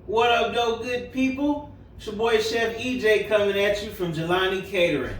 What up, though, good people? It's your boy Chef EJ coming at you from Jelani Catering.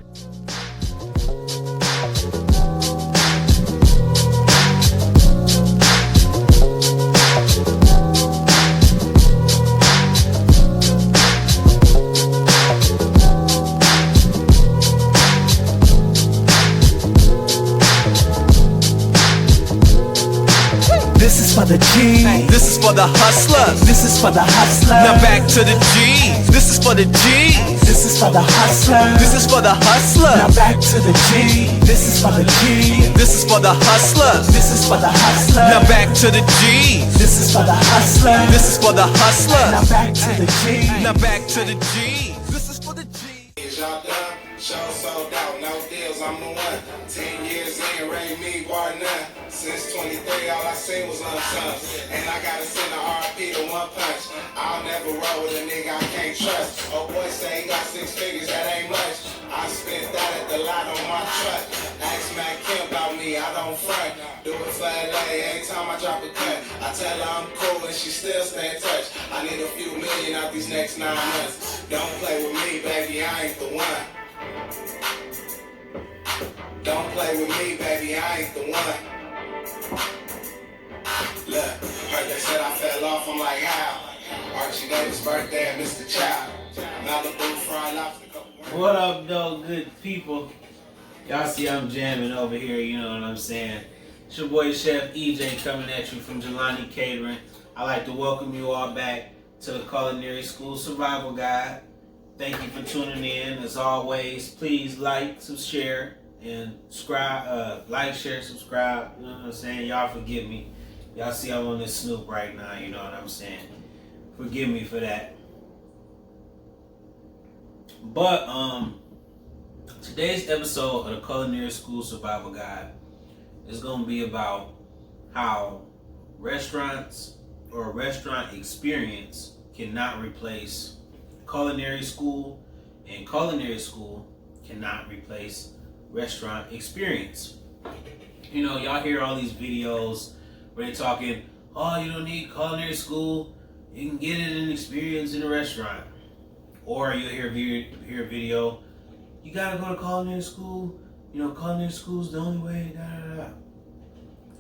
This is for the G. This is for the hustlers. This is for the hustler. Now back to the G's. This is for the G's. This is for the hustler. This is for the hustlers. Now back to the G. This is for the G. This is for the hustlers. This is for the hustler. Now back to the G's. This is for the hustler. This is for the hustlers. Now back to the G. Now back to the G's. This is for the G's. Y'all done? Show sold out, no deals, I'm the one. 10 years in, rate me, bar none. Since 23, all I seen was lump sums. And I gotta send a RP to one punch. I'll never roll with a nigga I can't trust. Oh boy say he got 6 figures, that ain't much. I spent that at the lot on my truck. Ask Mac Kim about me, I don't front. Do it for LA, every time I drop a cut. I tell her I'm cool and she still stay in touch. I need a few million out these next 9 months. Don't play with me, baby, I ain't the one. Don't play with me, baby, I ain't the one. Look, heard they said I fell off, I'm like, how? Archie Davis' birthday and Mr. Child. Malibu fried lobster. What up, though, good people? Y'all see I'm jamming over here, you know what I'm saying? It's your boy Chef EJ coming at you from Jelani Catering. I'd like to welcome you all back to the Culinary School Survival Guide. Thank you for tuning in. As always, please like, share, and subscribe. Like, share, subscribe. You know what I'm saying? Y'all forgive me. Y'all see I'm on this Snoop right now. You know what I'm saying? Forgive me for that. But today's episode of the Culinary School Survival Guide is going to be about how restaurants or restaurant experience cannot replace culinary school, and culinary school cannot replace restaurant experience. You know, y'all hear all these videos where they're talking, oh, you don't need culinary school, you can get it and experience in a restaurant. Or you'll hear a video, you gotta go to culinary school, you know, culinary school's the only way, da da da.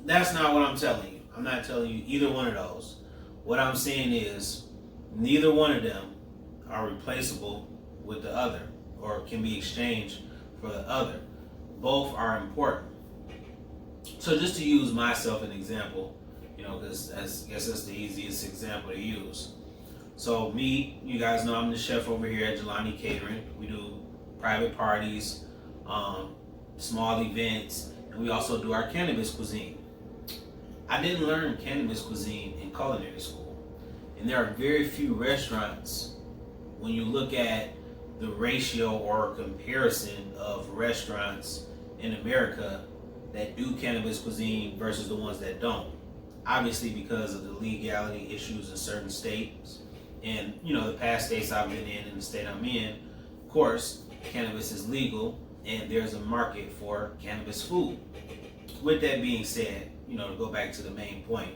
That's not what I'm telling you. I'm not telling you either one of those. What I'm saying is, neither one of them are replaceable with the other or can be exchanged for the other. Both are important. So just to use myself an example, you know, because I guess that's the easiest example to use. So me, you guys know I'm the chef over here at Jelani Catering. We do private parties, small events, and we also do our cannabis cuisine. I didn't learn cannabis cuisine in culinary school. And there are very few restaurants, when you look at the ratio or comparison of restaurants in America that do cannabis cuisine versus the ones that don't. Obviously because of the legality issues in certain states. And, you know, the past states I've been in and the state I'm in, of course, cannabis is legal and there's a market for cannabis food. With that being said, you know, to go back to the main point,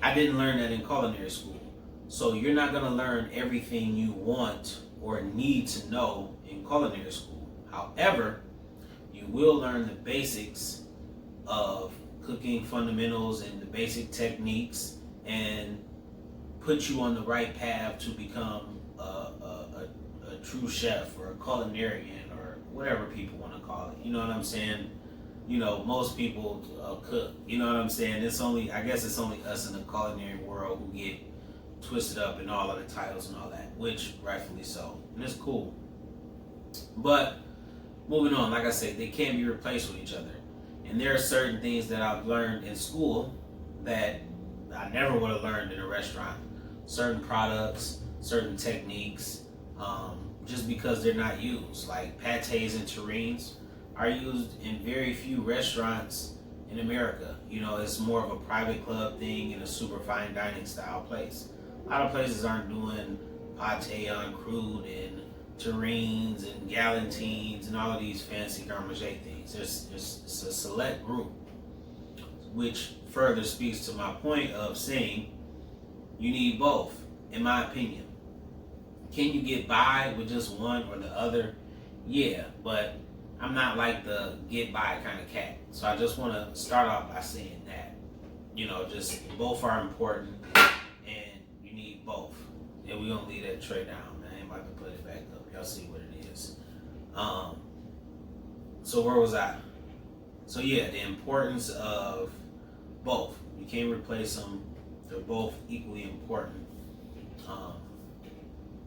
I didn't learn that in culinary school. So you're not going to learn everything you want or need to know in culinary school. However, you will learn the basics of cooking fundamentals and the basic techniques and put you on the right path to become a true chef or a culinarian or whatever people want to call it. You know what I'm saying? You know, most people cook. You know what I'm saying? I guess it's only us in the culinary world who get twisted up in all of the titles and all that, which rightfully so. And it's cool. But moving on, like I said, they can't be replaced with each other. And there are certain things that I've learned in school that I never would have learned in a restaurant. Certain products, certain techniques, just because they're not used. Like pâtés and terrines are used in very few restaurants in America. You know, it's more of a private club thing and a super fine dining style place. A lot of places aren't doing pâté en croûte and terrines and galantines and all of these fancy garmage things. It's a select group, which further speaks to my point of saying you need both. in my opinion. Can you get by with just one or the other? Yeah, but I'm not like the get by kind of cat. So I just want to start off by saying that, just both are important and you need both. And we're going to leave that tray down. I ain't about to put it back up. Y'all see what it is. So where was I? So yeah, the importance of both. You can't replace them. They're both equally important.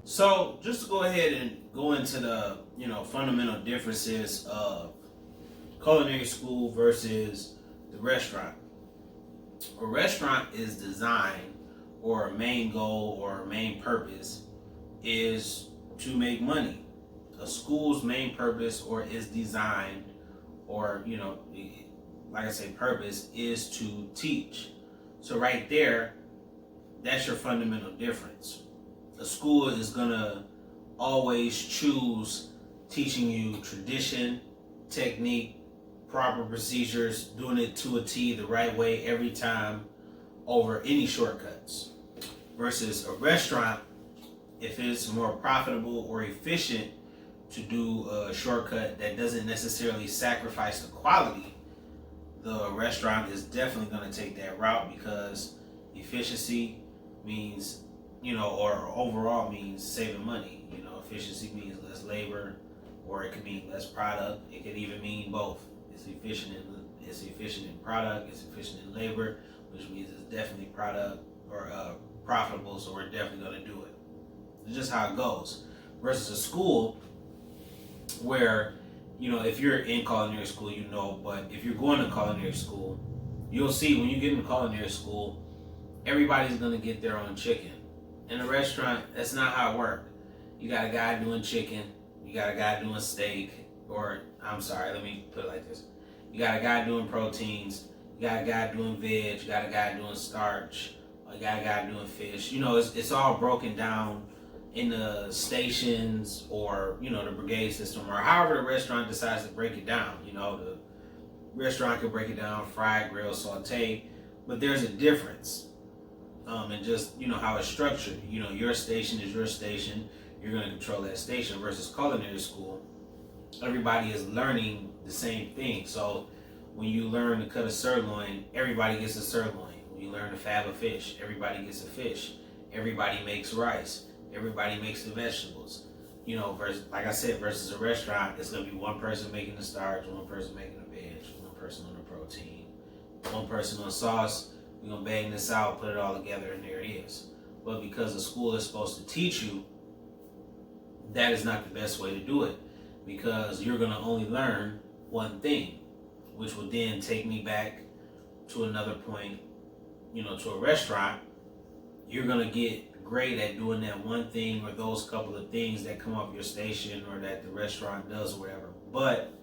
So just to go ahead and go into the fundamental differences of culinary school versus the restaurant. A restaurant is designed, or a main goal or a main purpose is to make money. A school's main purpose or is designed, or like I say, purpose is to teach. So right there, that's your fundamental difference. A school is gonna always choose teaching you tradition, technique, proper procedures, doing it to a T the right way every time over any shortcuts. Versus a restaurant, if it's more profitable or efficient to do a shortcut that doesn't necessarily sacrifice the quality, the restaurant is definitely going to take that route, because efficiency means, or overall means saving money. Efficiency means less labor, or it could mean less product. It could even mean both. It's efficient in product, it's efficient in labor, which means it's definitely product or profitable, so we're definitely going to do it. It's just how it goes. Versus a school where, if you're in culinary school, but if you're going to culinary school, you'll see when you get into culinary school, everybody's going to get their own chicken. In a restaurant, that's not how it works. You got a guy doing chicken, you got a guy doing steak, or I'm sorry, let me put it like this. You got a guy doing proteins, you got a guy doing veg, you got a guy doing starch, you got a guy doing fish. It's all broken down in the stations, or the brigade system, or however the restaurant decides to break it down. The restaurant can break it down: fry, grill, saute, but there's a difference. And just how it's structured. Your station is your station. You're going to control that station. Versus culinary school, everybody is learning the same thing. So when you learn to cut a sirloin, everybody gets a sirloin. When you learn to fab a fish, everybody gets a fish. Everybody makes rice. Everybody makes the vegetables. Versus, like I said, versus a restaurant, it's going to be one person making the starch, one person making the veg, one person on the protein, one person on sauce. We're going to bang this out, put it all together, and there it is. But because the school is supposed to teach you, that is not the best way to do it, because you're going to only learn one thing, which will then take me back to another point, to a restaurant. You're going to get great at doing that one thing, or those couple of things that come off your station or that the restaurant does or whatever. But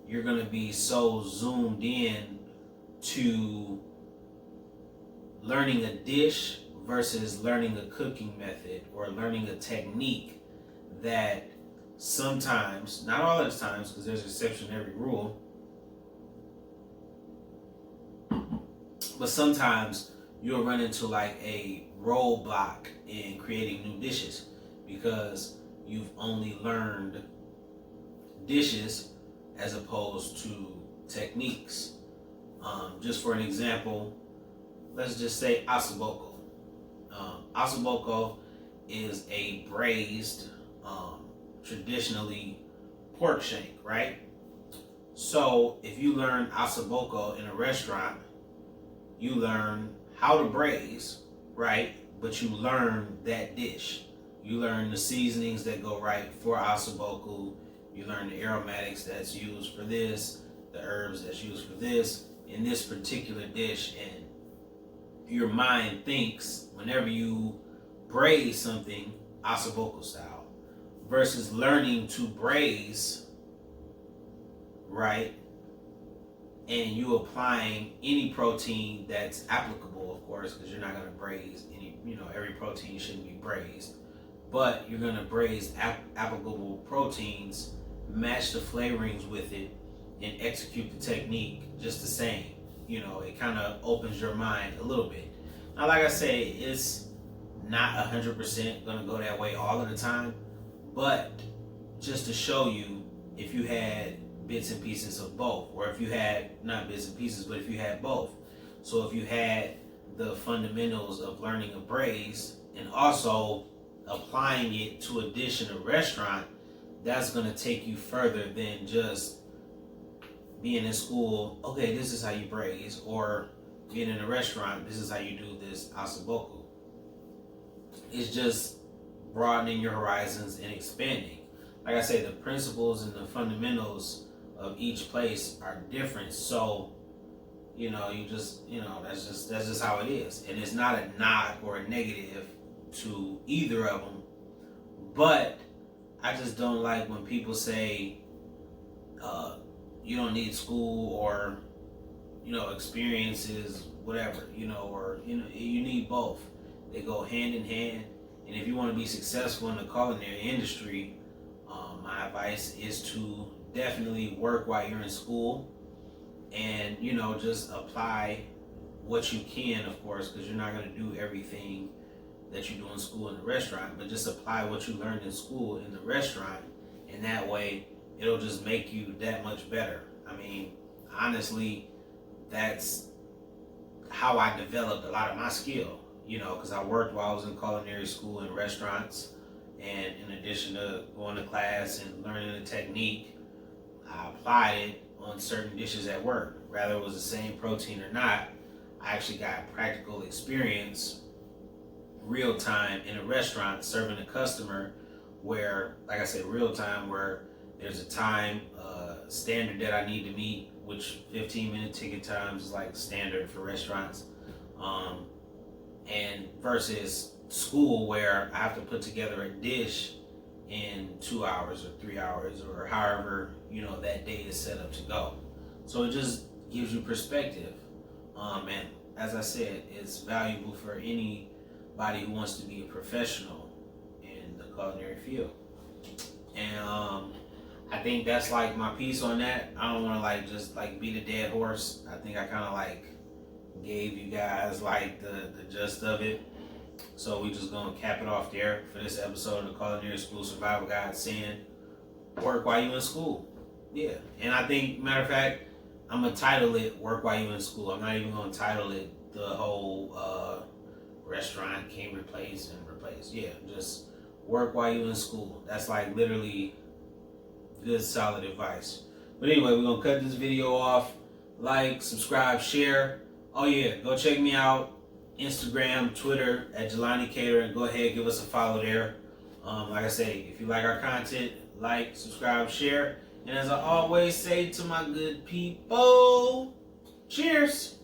you're going to be so zoomed in to learning a dish versus learning a cooking method or learning a technique that sometimes, not all of the times, because there's an exception to every rule, but sometimes you'll run into like a roadblock in creating new dishes because you've only learned dishes as opposed to techniques. Just for an example, let's just say ossobuco. Ossobuco is a braised, traditionally pork shank, right? So if you learn ossobuco in a restaurant, you learn how to braise, right? But you learn that dish. You learn the seasonings that go right for ossobuco. You learn the aromatics that's used for this, the herbs that's used for this, in this particular dish. And your mind thinks, whenever you braise something, ossobuco style, versus learning to braise, right? And you applying any protein that's applicable, of course, because you're not going to braise any, every protein shouldn't be braised, but you're going to braise applicable proteins, match the flavorings with it, and execute the technique just the same. It kind of opens your mind a little bit. Now, like I say, it's not 100% gonna go that way all of the time, but just to show you, if you had bits and pieces of both, or if you had not bits and pieces, but if you had both. So if you had the fundamentals of learning a braise and also applying it to a dish in a restaurant, that's gonna take you further than just being in school. Okay, this is how you braise, or being in a restaurant, this is how you do this asaboku. It's just broadening your horizons and expanding. Like I say, the principles and the fundamentals of each place are different. So, you know, that's just how it is. And it's not a knock or a negative to either of them. But I just don't like when people say, you don't need school, or, experiences, whatever, or, you need both. They go hand in hand. And if you want to be successful in the culinary industry, my advice is to definitely work while you're in school, and just apply what you can, of course, because you're not going to do everything that you do in school in the restaurant, but just apply what you learned in school in the restaurant, and that way it'll just make you that much better. I mean, honestly, that's how I developed a lot of my skill, because I worked while I was in culinary school in restaurants. And in addition to going to class and learning the technique, I applied it on certain dishes at work. Whether it was the same protein or not, I actually got practical experience, real time, in a restaurant serving a customer, where, like I said, real time, where there's a time standard that I need to meet, which 15-minute ticket times is like standard for restaurants, and versus school, where I have to put together a dish in 2 hours or 3 hours, or however that day is set up to go. So it just gives you perspective, and as I said, it's valuable for anybody who wants to be a professional in the culinary field. And I think that's like my piece on that. I don't want to just beat a dead horse. I think I kind of gave you guys the gist of it. So we just gonna cap it off there for this episode of the Culinary School Survival Guide, saying work while you in school. Yeah, and I think, matter of fact, I'm gonna title it "Work While You in School." I'm not even gonna title it the whole restaurant can replace and replace. Yeah, just work while you in school. That's literally good, solid advice. But anyway, we're gonna cut this video off. Like, subscribe, share. Oh yeah, go check me out. Instagram, Twitter at Jelani Catering. Go ahead, give us a follow there. Like I say, if you like our content, like, subscribe, share. And as I always say to my good people, cheers.